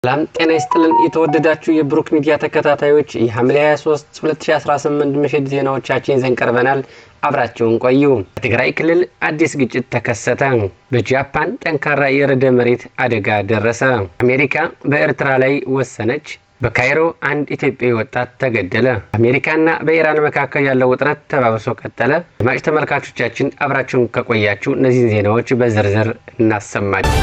ሰላም ጤና ይስጥልን የተወደዳችሁ የብሩክ ሚዲያ ተከታታዮች የሐምሌ 23 2018 ምሽት ዜናዎቻችን ይዘን ቀርበናል። አብራችሁን ቆዩ። በትግራይ ክልል አዲስ ግጭት ተከሰተ። በጃፓን ጠንካራ የርዕደ መሬት አደጋ ደረሰ። አሜሪካ በኤርትራ ላይ ወሰነች። በካይሮ አንድ ኢትዮጵያዊ ወጣት ተገደለ። አሜሪካና በኢራን መካከል ያለው ውጥረት ተባብሶ ቀጠለ። አድማጭ ተመልካቾቻችን አብራችሁን ከቆያችሁ እነዚህን ዜናዎች በዝርዝር እናሰማለን።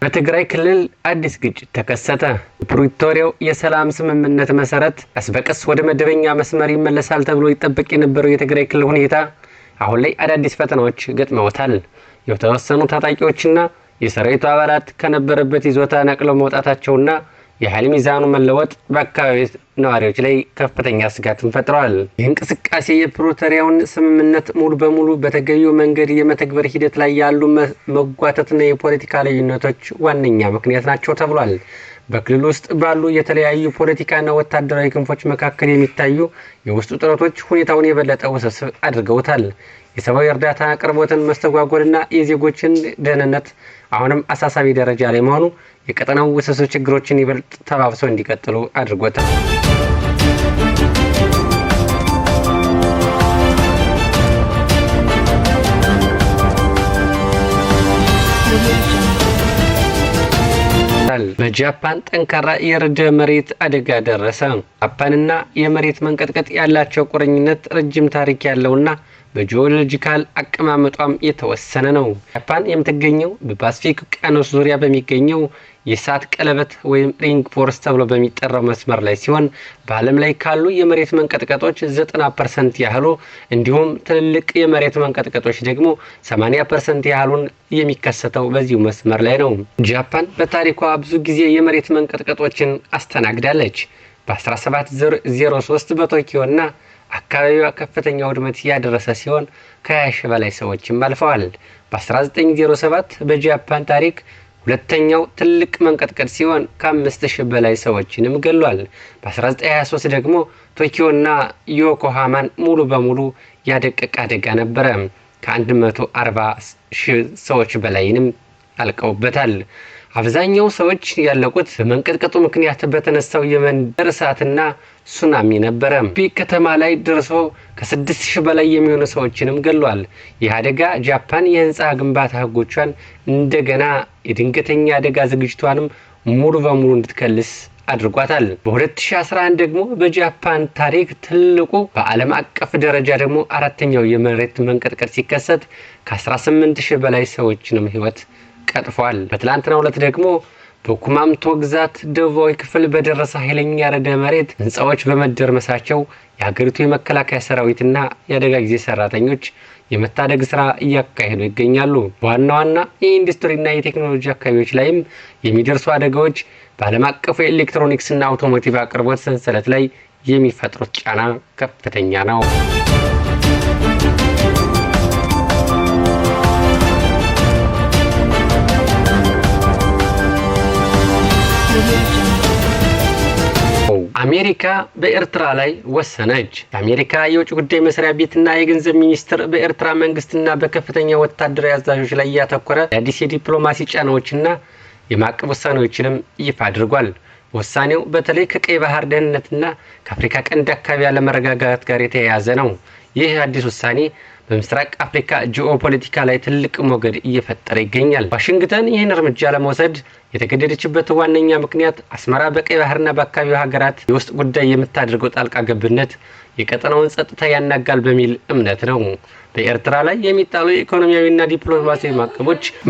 በትግራይ ክልል አዲስ ግጭት ተከሰተ። ፕሪቶሪያው የሰላም ስምምነት መሰረት አስበቀስ ወደ መደበኛ መስመር ይመለሳል ተብሎ ይጠበቅ የነበረው የትግራይ ክልል ሁኔታ አሁን ላይ አዳዲስ ፈተናዎች ገጥመውታል። የተወሰኑ ታጣቂዎችና የሰራዊቱ አባላት ከነበረበት ይዞታ ነቅለው መውጣታቸውና የኃይል ሚዛኑ መለወጥ በአካባቢው ነዋሪዎች ላይ ከፍተኛ ስጋትን ፈጥሯል። የእንቅስቃሴ የፕሪቶሪያውን ስምምነት ሙሉ በሙሉ በተገቢው መንገድ የመተግበር ሂደት ላይ ያሉ መጓተትና የፖለቲካ ልዩነቶች ዋነኛ ምክንያት ናቸው ተብሏል። በክልል ውስጥ ባሉ የተለያዩ ፖለቲካና ወታደራዊ ክንፎች መካከል የሚታዩ የውስጥ ውጥረቶች ሁኔታውን የበለጠ ውስብስብ አድርገውታል። የሰብአዊ እርዳታ አቅርቦትን መስተጓጎልና የዜጎችን ደህንነት አሁንም አሳሳቢ ደረጃ ላይ መሆኑ የቀጠናው ውስብስብ ችግሮችን ይበልጥ ተባብሰው እንዲቀጥሉ አድርጎታል። በጃፓን ጠንካራ የርዕደ መሬት አደጋ ደረሰ። ጃፓንና የመሬት መንቀጥቀጥ ያላቸው ቁርኝነት ረጅም ታሪክ ያለውና በጂኦሎጂካል አቀማመጧም የተወሰነ ነው። ጃፓን የምትገኘው በፓሲፊክ ውቅያኖስ ዙሪያ በሚገኘው የእሳት ቀለበት ወይም ሪንግ ፎርስ ተብሎ በሚጠራው መስመር ላይ ሲሆን በዓለም ላይ ካሉ የመሬት መንቀጥቀጦች 90% ያህሉ እንዲሁም ትልልቅ የመሬት መንቀጥቀጦች ደግሞ 80% ያህሉን የሚከሰተው በዚሁ መስመር ላይ ነው። ጃፓን በታሪኳ ብዙ ጊዜ የመሬት መንቀጥቀጦችን አስተናግዳለች። በ1703 በቶኪዮና አካባቢዋ ከፍተኛ ውድመት ያደረሰ ሲሆን ከ20 ሺህ በላይ ሰዎችም አልፈዋል። በ1907 በጃፓን ታሪክ ሁለተኛው ትልቅ መንቀጥቀጥ ሲሆን ከ5000 በላይ ሰዎችንም ገሏል። በ1923 ደግሞ ቶኪዮና ዮኮሃማን ሙሉ በሙሉ ያደቀቀ አደጋ ነበረ። ከ140 ሺህ ሰዎች በላይንም አልቀውበታል። አብዛኛው ሰዎች ያለቁት በመንቀጥቀጡ ምክንያት በተነሳው የመንደር እሳትና ሱናሚ ነበረ። ከተማ ላይ ደርሶ ከ6000 በላይ የሚሆኑ ሰዎችንም ገሏል። ይህ አደጋ ጃፓን የህንፃ ግንባታ ህጎቿን እንደገና የድንገተኛ አደጋ ዝግጅቷንም ሙሉ በሙሉ እንድትከልስ አድርጓታል። በ2011 ደግሞ በጃፓን ታሪክ ትልቁ በዓለም አቀፍ ደረጃ ደግሞ አራተኛው የመሬት መንቀጥቀጥ ሲከሰት ከ18000 በላይ ሰዎችንም ህይወት ቀጥፏል። በትላንትናው ዕለት ደግሞ በኩማምቶ ግዛት ደቡባዊ ክፍል በደረሰ ኃይለኛ ርዕደ መሬት ህንፃዎች በመደርመሳቸው የሀገሪቱ የመከላከያ ሰራዊትና የአደጋ ጊዜ ሰራተኞች የመታደግ ስራ እያካሄዱ ይገኛሉ። በዋና ዋና የኢንዱስትሪና የቴክኖሎጂ አካባቢዎች ላይም የሚደርሱ አደጋዎች በዓለም አቀፉ የኤሌክትሮኒክስና አውቶሞቲቭ አቅርቦት ሰንሰለት ላይ የሚፈጥሩት ጫና ከፍተኛ ነው። አሜሪካ በኤርትራ ላይ ወሰነች። የአሜሪካ የውጭ ጉዳይ መስሪያ ቤትና የገንዘብ ሚኒስቴር በኤርትራ መንግስትና በከፍተኛ ወታደራዊ አዛዦች ላይ ያተኮረ አዲስ የዲፕሎማሲ ጫናዎችና የማዕቀብ ውሳኔዎችንም ይፋ አድርጓል። ውሳኔው በተለይ ከቀይ ባህር ደህንነትና ከአፍሪካ ቀንድ አካባቢ ያለመረጋጋት ጋር የተያያዘ ነው። ይህ አዲስ ውሳኔ በምስራቅ አፍሪካ ጂኦፖለቲካ ላይ ትልቅ ሞገድ እየፈጠረ ይገኛል። ዋሽንግተን ይህን እርምጃ ለመውሰድ የተገደደችበት ዋነኛ ምክንያት አስመራ በቀይ ባህርና በአካባቢው ሀገራት የውስጥ ጉዳይ የምታደርገው ጣልቃ ገብነት የቀጠናውን ጸጥታ ያናጋል በሚል እምነት ነው። በኤርትራ ላይ የሚጣሉ የኢኮኖሚያዊና ዲፕሎማሲያዊ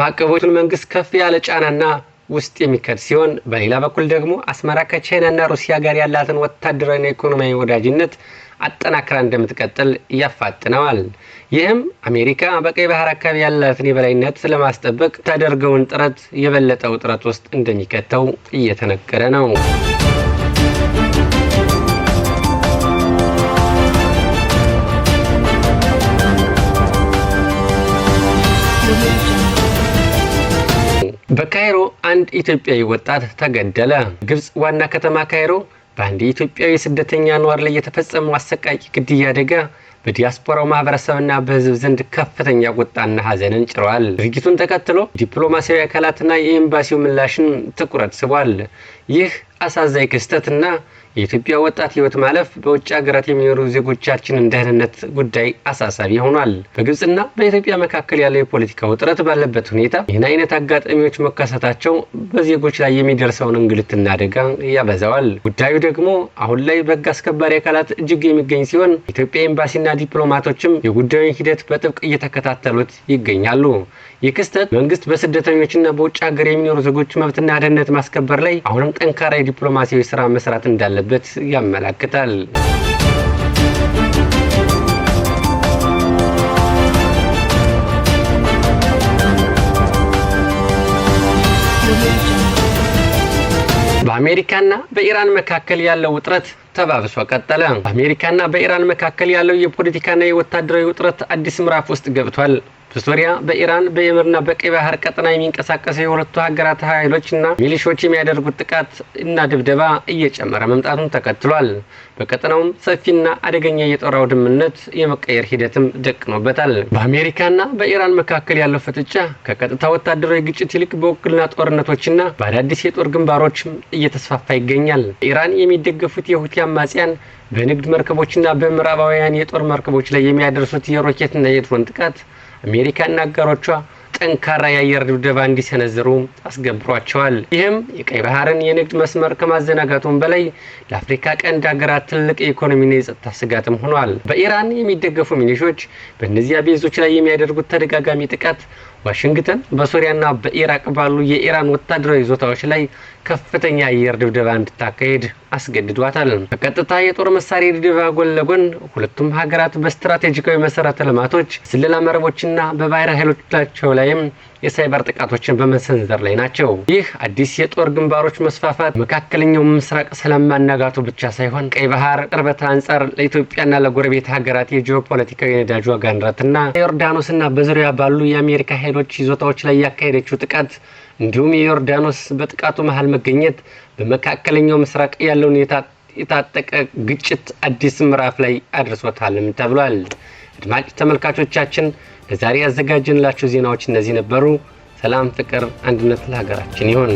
ማዕቀቦችን መንግስት ከፍ ያለ ጫናና ውስጥ የሚከድ ሲሆን በሌላ በኩል ደግሞ አስመራ ከቻይናና ሩሲያ ጋር ያላትን ወታደራዊና ኢኮኖሚያዊ ወዳጅነት አጠናክራ እንደምትቀጥል ያፋጥነዋል። ይህም አሜሪካ በቀይ ባህር አካባቢ ያላትን የበላይነት ለማስጠበቅ ታደርገውን ጥረት የበለጠ ውጥረት ውስጥ እንደሚከተው እየተነገረ ነው። በካይሮ አንድ ኢትዮጵያዊ ወጣት ተገደለ። ግብጽ ዋና ከተማ ካይሮ በአንድ የኢትዮጵያዊ ስደተኛ ኗር ላይ የተፈጸመው አሰቃቂ ግድያ አደጋ በዲያስፖራው ማህበረሰብና በህዝብ ዘንድ ከፍተኛ ቁጣና ሐዘንን ጭሯል። ድርጊቱን ተከትሎ ዲፕሎማሲያዊ አካላትና የኤምባሲው ምላሽን ትኩረት ስቧል። ይህ አሳዛኝ ክስተትና የኢትዮጵያ ወጣት ህይወት ማለፍ በውጭ ሀገራት የሚኖሩ ዜጎቻችንን ደህንነት ጉዳይ አሳሳቢ ሆኗል። በግብጽና በኢትዮጵያ መካከል ያለው የፖለቲካ ውጥረት ባለበት ሁኔታ ይህን አይነት አጋጣሚዎች መከሰታቸው በዜጎች ላይ የሚደርሰውን እንግልትና አደጋ ያበዛዋል። ጉዳዩ ደግሞ አሁን ላይ በህግ አስከባሪ አካላት እጅግ የሚገኝ ሲሆን የኢትዮጵያ ኤምባሲና ዲፕሎማቶችም የጉዳዩን ሂደት በጥብቅ እየተከታተሉት ይገኛሉ። ይህ ክስተት መንግስት በስደተኞችና በውጭ ሀገር የሚኖሩ ዜጎች መብትና ደህንነት ማስከበር ላይ አሁንም ጠንካራ የዲፕሎማሲያዊ ስራ መስራት እንዳለበት ያመለክታል። በአሜሪካና በኢራን መካከል ያለው ውጥረት ተባብሶ ቀጠለ። በአሜሪካና በኢራን መካከል ያለው የፖለቲካና የወታደራዊ ውጥረት አዲስ ምዕራፍ ውስጥ ገብቷል። በሶሪያ፣ በኢራን፣ በየመንና በቀይ ባህር ቀጠና የሚንቀሳቀሱ የሁለቱ ሀገራት ኃይሎችና ሚሊሾች የሚያደርጉት ጥቃት እና ድብደባ እየጨመረ መምጣቱን ተከትሏል። በቀጠናውም ሰፊና አደገኛ የጦር አውድምነት የመቀየር ሂደትም ደቅኖበታል። በአሜሪካና በኢራን መካከል ያለው ፍጥጫ ከቀጥታ ወታደራዊ ግጭት ይልቅ በውክልና ጦርነቶችና በአዳዲስ የጦር ግንባሮች እየተስፋፋ ይገኛል። ኢራን የሚደገፉት የሁቲ አማጽያን በንግድ መርከቦችና በምዕራባውያን የጦር መርከቦች ላይ የሚያደርሱት የሮኬትና የድሮን ጥቃት አሜሪካና አጋሮቿ ጠንካራ የአየር ድብደባ እንዲሰነዝሩ አስገብሯቸዋል። ይህም የቀይ ባህርን የንግድ መስመር ከማዘናጋቱም በላይ ለአፍሪካ ቀንድ ሀገራት ትልቅ የኢኮኖሚና የጸጥታ ስጋትም ሆኗል። በኢራን የሚደገፉ ሚሊሾች በእነዚያ ቤዞች ላይ የሚያደርጉት ተደጋጋሚ ጥቃት ዋሽንግተን በሶሪያና በኢራቅ ባሉ የኢራን ወታደራዊ ይዞታዎች ላይ ከፍተኛ የአየር ድብደባ እንድታካሄድ አስገድዷታል። በቀጥታ የጦር መሳሪያ ድብደባ ጎን ለጎን ሁለቱም ሀገራት በስትራቴጂካዊ መሰረተ ልማቶች፣ ስለላ መረቦችና በባህር ኃይሎቻቸው ላይም የሳይበር ጥቃቶችን በመሰንዘር ላይ ናቸው። ይህ አዲስ የጦር ግንባሮች መስፋፋት መካከለኛው ምስራቅ ሰላም ማናጋቱ ብቻ ሳይሆን ቀይ ባህር ቅርበት አንጻር ለኢትዮጵያና ለጎረቤት ሀገራት የጂኦፖለቲካዊ ነዳጅ ዋጋ ንረትና ዮርዳኖስና በዙሪያ ባሉ የአሜሪካ ኃይሎች ይዞታዎች ላይ ያካሄደችው ጥቃት እንዲሁም የዮርዳኖስ በጥቃቱ መሃል መገኘት በመካከለኛው ምስራቅ ያለውን የታጠቀ ግጭት አዲስ ምዕራፍ ላይ አድርሶታልም ተብሏል። አድማጭ ተመልካቾቻችን ለዛሬ ያዘጋጀንላችሁ ዜናዎች እነዚህ ነበሩ። ሰላም፣ ፍቅር፣ አንድነት ለሀገራችን ይሁን።